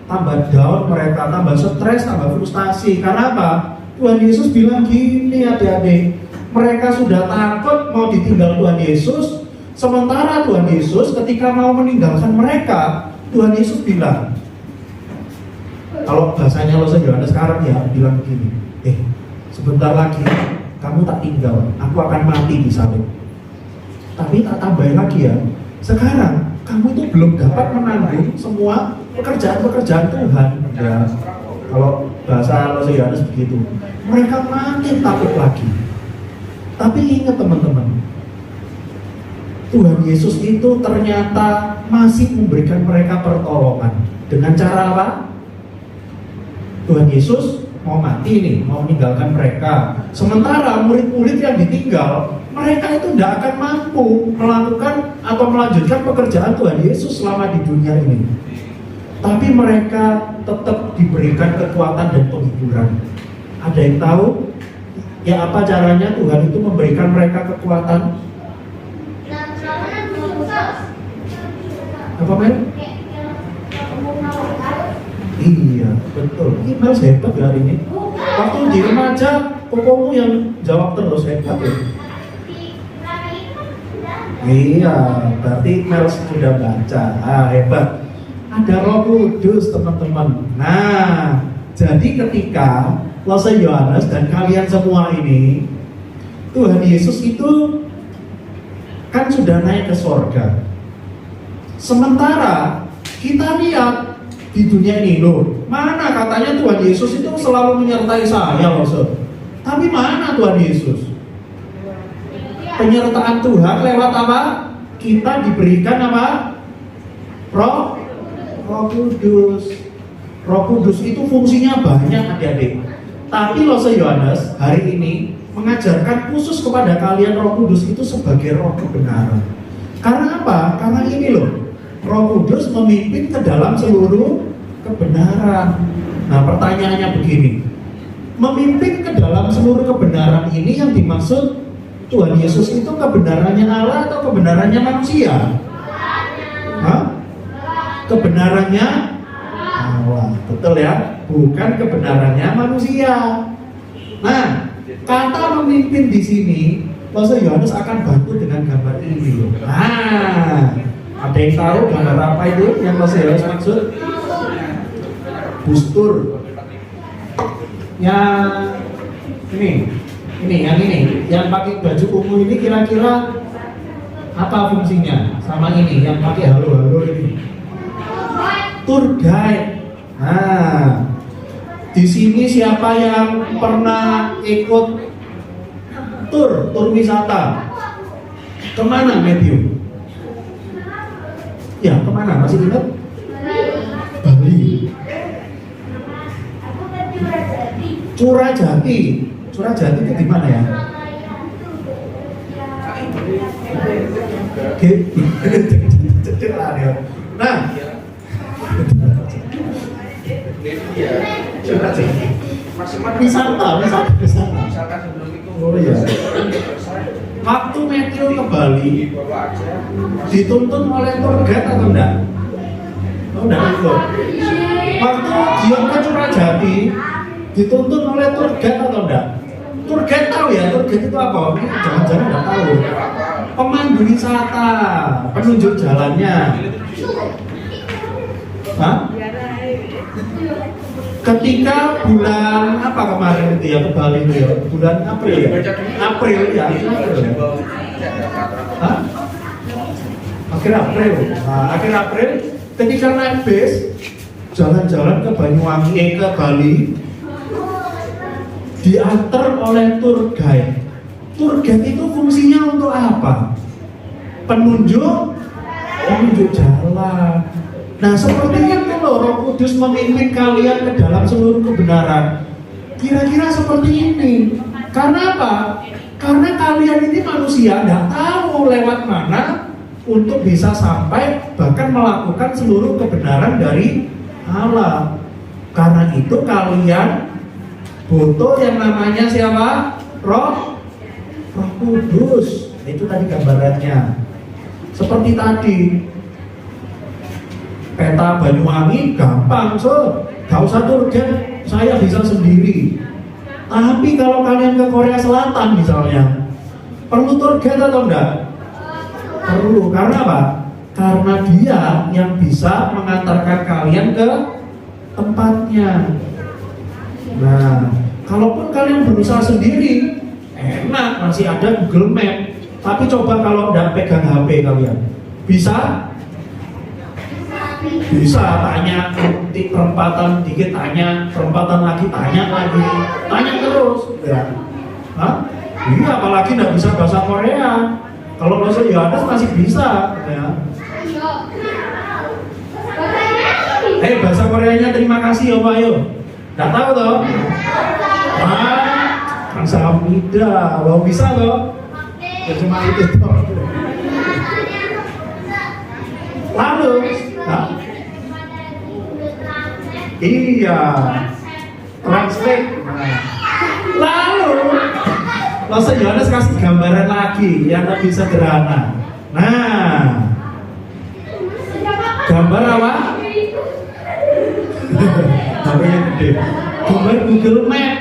S2: tambah down mereka, tambah stres, tambah frustasi. Karena apa? Tuhan Yesus bilang gini adik-adik, mereka sudah takut mau ditinggal Tuhan Yesus. Sementara Tuhan Yesus ketika mau meninggalkan mereka, Tuhan Yesus bilang, kalau bahasanya Rasul Yohanes sekarang ya, bilang begini, sebentar lagi kamu tak tinggal, aku akan mati di salib. Tapi tak tambahin lagi ya, sekarang kamu itu belum dapat menanggung semua pekerjaan-pekerjaan Tuhan. Ya, kalau bahasa Rasul Yohanes begitu, mereka makin takut lagi. Tapi ingat teman-teman, Tuhan Yesus itu ternyata masih memberikan mereka pertolongan. Dengan cara apa? Tuhan Yesus mau mati nih, mau meninggalkan mereka. Sementara murid-murid yang ditinggal, mereka itu tidak akan mampu melakukan atau melanjutkan pekerjaan Tuhan Yesus selama di dunia ini. Tapi mereka tetap diberikan kekuatan dan penghiburan. Ada yang tahu? Ya apa caranya Tuhan itu memberikan mereka kekuatan? Apa men? Iya, betul. Ini Mel hebat ya hari ini. Waktu di remaja, kokomu yang jawab terus hebat ya. Iya, berarti Mel sudah baca. Hebat. Ada Roh Kudus, teman-teman. Nah, jadi ketika Lose Yohanes dan kalian semua ini, Tuhan Yesus itu kan sudah naik ke sorga. Sementara kita lihat di dunia ini loh, mana katanya Tuhan Yesus itu selalu menyertai saya loh, tapi mana Tuhan Yesus? Penyertaan Tuhan lewat apa? Kita diberikan apa? Roh Kudus. Roh Kudus itu fungsinya banyak adik-adik. Tapi Lose Yohanes hari ini mengajarkan khusus kepada kalian Roh Kudus itu sebagai roh kebenaran. Karena apa? Karena ini loh, Roh Kudus memimpin ke dalam seluruh kebenaran. Nah, pertanyaannya begini. Memimpin ke dalam seluruh kebenaran ini yang dimaksud Tuhan Yesus itu kebenarannya Allah atau kebenarannya manusia? Hah? Kebenarannya Allah, betul ya? Bukan kebenarannya manusia. Nah, kata memimpin di sini, Lose Yohanes akan bantu dengan gambar ini loh. Nah, ada yang tahu gambar apa itu yang Lose Yohanes maksud? Bustur. Yang ini, yang pakai baju ungu ini kira-kira apa fungsinya? Sama ini, yang pakai halo-halo ini. Tour guide. Nah, di sini siapa yang pernah ikut tur wisata? Kemana Matthew? Ya, kemana? Masih ingat? Bali. Curajati. Curajati itu di mana ya? Nah, wisata. Oh iya. Waktu Matthew ke Bali dituntun oleh tour guide atau enggak? Oh enggak ikut. Waktu Dion ke Curajati dituntun oleh tour guide atau enggak? Tour guide tahu ya, tour guide itu apa? Jangan-jangan enggak tahu. Pemandu wisata, penunjuk jalannya. Hah? Ketika bulan apa kemarin itu ya ke Bali itu ya? Bulan April ya? April ya? Hah? Akhir April. Nah, akhir April ketika naik bis jalan-jalan ke Banyuwangi ke Bali diantar oleh tour guide. Tour guide itu fungsinya untuk apa? Penunjuk jalan. Nah, seperti itu loh, Roh Kudus memimpin kalian ke dalam seluruh kebenaran. Kira-kira seperti ini. Karena apa? Karena kalian ini manusia, tidak tahu lewat mana untuk bisa sampai bahkan melakukan seluruh kebenaran dari Allah. Karena itu kalian butuh yang namanya siapa? Roh Kudus. Itu tadi gambarannya. Seperti tadi. Peta Banyuwangi gampang, gak usah tour guide, saya bisa sendiri. Tapi kalau kalian ke Korea Selatan misalnya, perlu tour guide atau enggak? Perlu, karena apa? Karena dia yang bisa mengantarkan kalian ke tempatnya. Nah, kalaupun kalian berusaha sendiri, enak, masih ada Google Map. Tapi coba kalau enggak pegang HP kalian, bisa tanya di perempatan dikit, tanya perempatan lagi, tanya terus ya. Hah? Iya, apalagi nggak bisa bahasa Korea. Kalau Lose Yohanes masih bisa ya. Bahasa Koreanya terima kasih Pak yo. Nggak tahu toh? Kamsahamnida, lo bisa toh? Ya cuma itu toh. Lalu iya, translate. Lalu Lose Yohanes kasih gambaran lagi yang lebih sederhana. Nah, gambar apa? HP-nya gede. Gambar Google Map.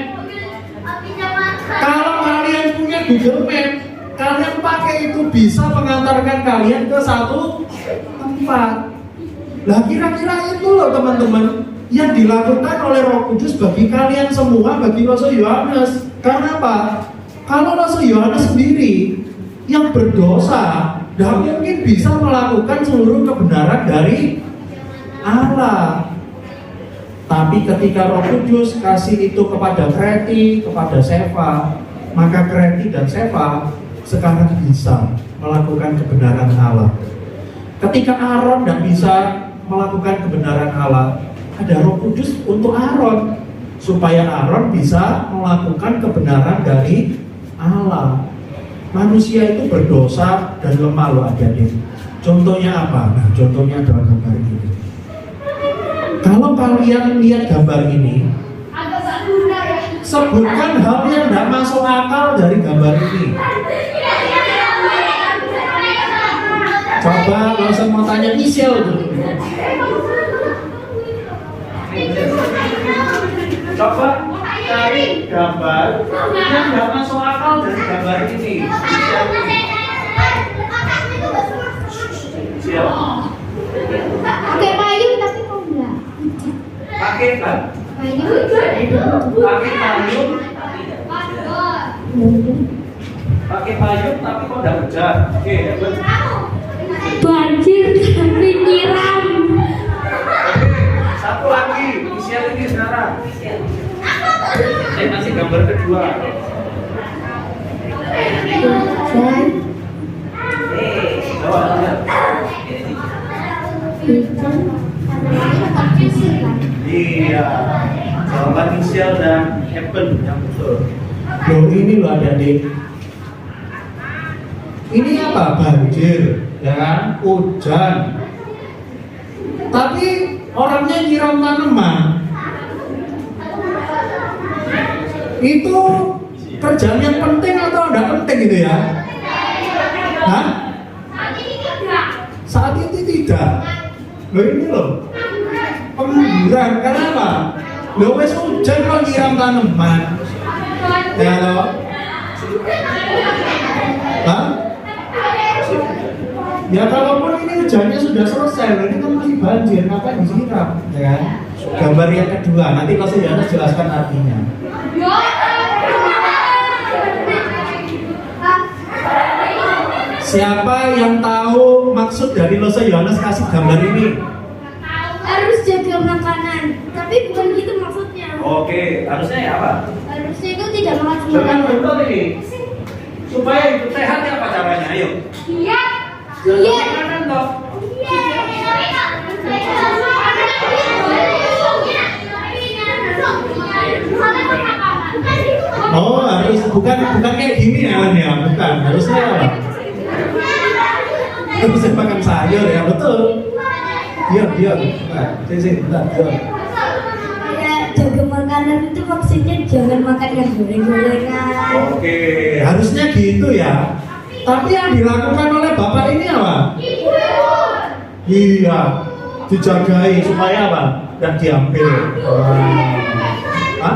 S2: Kalau kalian punya Google Map, kalian pakai itu bisa mengantarkan kalian ke satu tempat. Lah kira-kira itu loh teman-teman yang dilakukan oleh Roh Kudus bagi kalian semua, bagi Rasul Yohanes. Karena apa? Kalau Rasul Yohanes sendiri yang berdosa, tidak mungkin bisa melakukan seluruh kebenaran dari Allah. Tapi ketika Roh Kudus kasih itu kepada Kreti, kepada Sefa, maka Kreti dan Sefa sekarang bisa melakukan kebenaran Allah. Ketika Aaron tidak bisa melakukan kebenaran Allah, ada Roh Kudus untuk Aaron, supaya Aaron bisa melakukan kebenaran dari Allah. Manusia itu berdosa dan lemah loh adik-adik. Contohnya apa? Nah, contohnya adalah gambar ini. Kalau kalian lihat gambar ini, sebutkan hal yang tidak masuk akal dari gambar ini. Coba kalau saya mau tanya Michelle dulu. Coba cari gambar yang tidak masuk akal dari gambar ini. Michelle.
S5: Pakai payung tapi kok enggak?
S2: Pakai kan?
S5: Payung.
S2: Pakai payung. Pakai payung tapi kok tidak hujan. Oke,
S5: Banjir tapi nyiram.
S2: satu lagi, Michelle ini sekarang. Saya masih gambar kedua.
S5: Dan
S2: Coba lihat. Iya, jawaban Michelle dan Evan yang betul. Loh ini loh adik-adik. Ini apa? Banjir, ya kan? Hujan. Tapi orangnya nyiram tanaman. Itu kerjaan yang penting atau enggak penting gitu ya? Hah? Saat itu tidak. Loh ini loh pengangguran. Kenapa? Loh wes hujan kok nyiram tanaman. Ya loh. Hah? Ya kalaupun ini hujannya sudah selesai, ini kan masih banjir, ngapain disiram? Ya kan? Gambar yang kedua, nanti Mas Yohanes jelaskan artinya. Siapa yang tahu maksud dari Rasul Yohanes kasih gambar ini?
S5: harus jaga makanan, tapi bukan gitu maksudnya.
S2: Oke, harusnya ya apa?
S5: Harusnya itu tidak makan
S2: Dengan
S5: sembarangan.
S2: betul ini, supaya hidup sehat ya apa caranya? Ayo.
S5: Iya.
S2: Jaga
S5: Iya.
S2: makanan toh. Oh, bukan kayak gini ya, ya, bukan. Harusnya apa? Harusnya makan sayur ya, betul. Diam. Bentar, diam.
S5: Ya, jaga makanan itu maksudnya jangan makan yang goreng-gorengan.
S2: Oke, harusnya gitu ya. Tapi yang dilakukan oleh bapak ini apa? Iya, dijagai supaya apa? Dan diambil. Hah?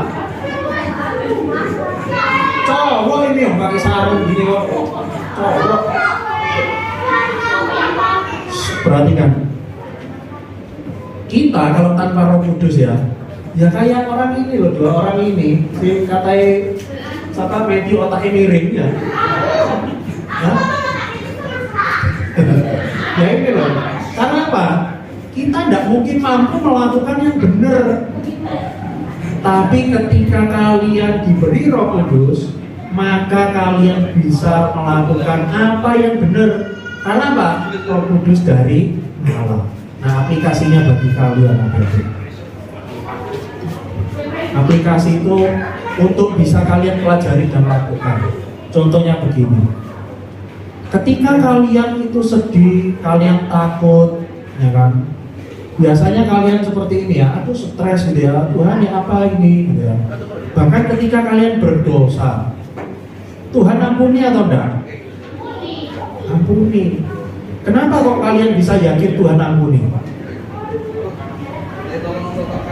S2: Cowok ini yang pakai sarung gini kok. Cowok. Perhatikan. Kita kalau tanpa Roh Kudus ya kayak orang ini loh, dua orang ini si katai siapa Medi otaknya miring ya. Hah? Ya ini loh. Karena apa? Kita tidak mungkin mampu melakukan yang benar. Tapi ketika kalian diberi Roh Kudus, maka kalian bisa melakukan apa yang benar. Karena apa? Roh Kudus dari Allah. Nah, aplikasinya bagi kalian adik-adik. Aplikasi itu untuk bisa kalian pelajari dan lakukan. Contohnya begini. Ketika kalian itu sedih, kalian takut, ya kan? Biasanya kalian seperti ini ya, aduh stres gitu ya, Tuhan ya apa ini gitu ya. Bahkan ketika kalian berdosa, Tuhan ampuni atau enggak? Ampuni. Kenapa kok kalian bisa yakin Tuhan ampuni?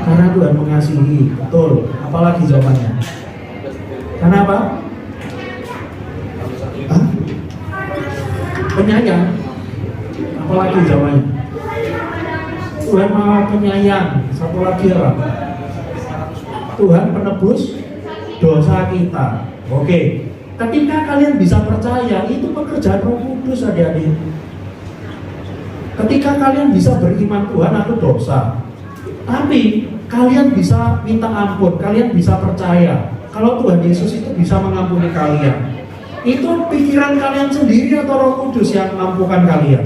S2: Karena Tuhan mengasihi. Betul. Apalagi jawabannya? Karena apa? Hah? Penyayang. Apalagi jawabannya? Tuhan Maha Penyayang. Satu lagi apa? Tuhan penebus dosa kita. Oke. Ketika kalian bisa percaya, itu pekerjaan Roh Kudus, adik-adik. Ketika kalian bisa beriman Tuhan aku dosa, tapi kalian bisa minta ampun, kalian bisa percaya kalau Tuhan Yesus itu bisa mengampuni kalian. Itu pikiran kalian sendiri atau Roh Kudus yang mengampunkan kalian?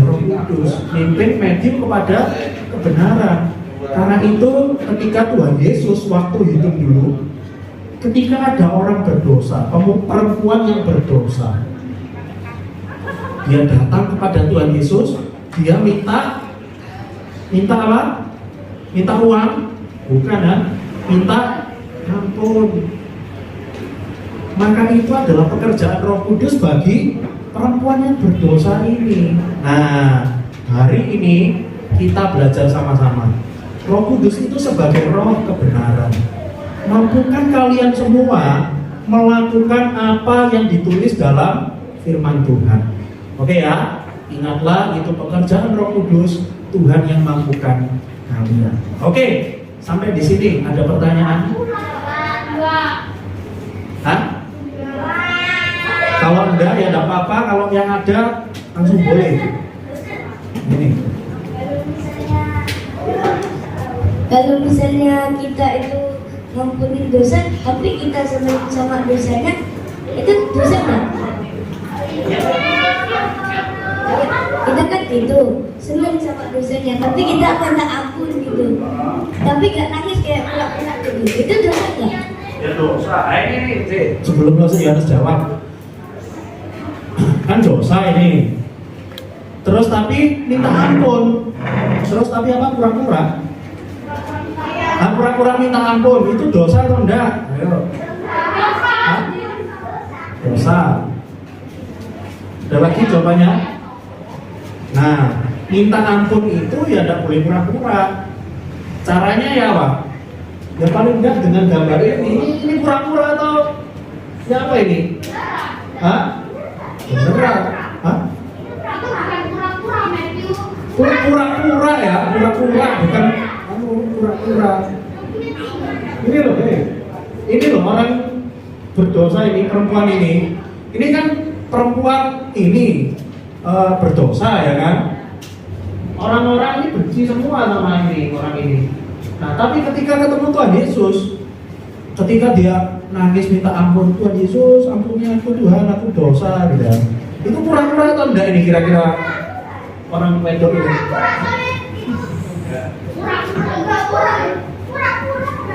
S2: Roh Kudus mimpin medium kepada kebenaran. Karena itu ketika Tuhan Yesus waktu hidup dulu, ketika ada orang berdosa, perempuan yang berdosa, dia datang kepada Tuhan Yesus, dia minta apa? Minta uang? Bukan kan? Minta ampun. Maka itu adalah pekerjaan Roh Kudus bagi perempuan yang berdosa ini. Nah, hari ini kita belajar sama-sama. Roh Kudus itu sebagai roh kebenaran. Mampukan kalian semua melakukan apa yang ditulis dalam firman Tuhan. Oke ya, ingatlah itu pekerjaan Roh Kudus, Tuhan yang mampukan kalian. Oke, sampai di sini ada pertanyaan? Hah? Kalau enggak ya tidak apa-apa, kalau yang ada langsung boleh. Ini.
S5: Kalau misalnya kita itu ngampuni dosa, tapi kita senang sama dosanya, itu dosa nggak? Kita kan gitu, senang sama dosanya, tapi kita minta ampun gitu, tapi gak nangis kayak pura-pura gitu, itu dosa nggak?
S2: Ya dosa. Ini sebelum Yohanes jawab, kan dosa ini. Terus tapi minta ampun. Terus tapi apa? Pura-pura. Nah, pura-pura minta ampun itu dosa atau enggak? Ayo. Hah? Dosa. Ada lagi jawabannya? Nah, minta ampun itu ya tidak boleh pura-pura. Caranya ya apa? Ya paling enggak dengan gambar ini. Ini pura-pura atau ya apa ini? Hah? Beneran? Hah? Pura-pura ya, pura-pura bukan pura-pura. Ini loh, ini loh orang berdosa ini, perempuan ini. Ini kan perempuan ini berdosa ya kan? Orang-orang ini benci semua sama ini orang ini. Nah, tapi ketika ketemu Tuhan Yesus, ketika dia nangis minta ampun, Tuhan Yesus ampuni aku Tuhan, aku dosa gitu. Itu pura-pura atau enggak ini kira-kira orang wedok ini?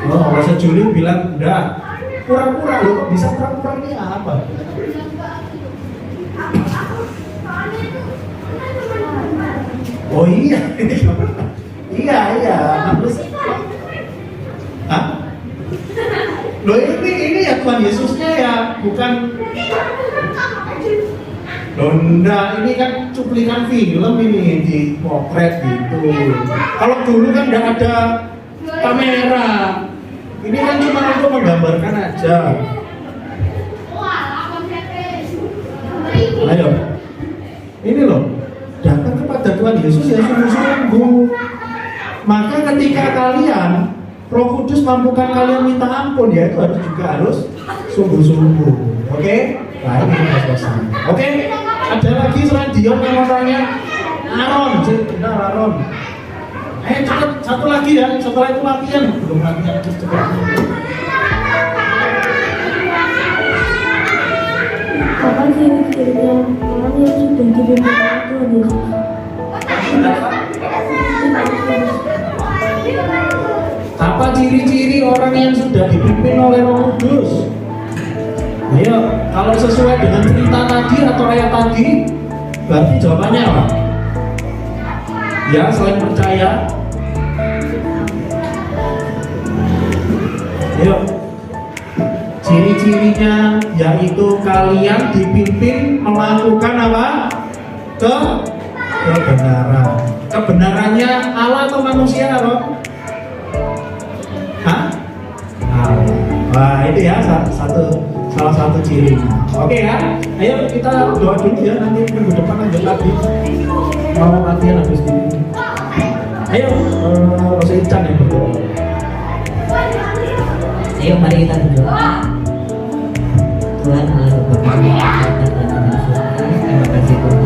S2: Oh, Rasa Juli bilang enggak. Pura-pura loh, kok bisa pura-pura ini apa? Oh iya, iya. Terus, hah? Loh ini ya Tuhan Yesusnya ya, bukan. Loh enggak, ini kan cuplikan film ini di potret gitu. Kalau dulu kan enggak ada kamera. Ini kan cuma untuk menggambarkan aja. Ayo, ini loh, datang kepada Tuhan Yesus ya sungguh-sungguh. Maka ketika kalian Roh Kudus mampukan kalian minta ampun, ya itu harus sungguh-sungguh. Oke? Nah ini kita selesai. Oke? Ada lagi selain Dion yang mau tanya? Aaron, benar Aaron. Ayo cepat, satu lagi ya, setelah itu latihan. Belum latihan, cepat.
S5: Apa ciri-cirinya orang yang sudah dipimpin Tuhan Yesus?
S2: Apa ciri-ciri orang yang sudah dipimpin oleh Roh Kudus? Ayo, kalau sesuai dengan cerita tadi atau ayat tadi, berarti jawabannya apa? Ya, selain percaya. Ayo, ciri-cirinya yaitu kalian dipimpin melakukan apa? Kebenaran. Kebenarannya Allah atau manusia, Roh? itu ya salah satu cirinya. Oke ya, ayo kita doa dulu ya, nanti minggu depan lanjut lagi. Mau latihan habis ini. Ayo, Rosa Ican yang berdoa.
S6: Ayo mari kita berdoa. Tuhan Allah Bapa kami, terima kasih Tuhan.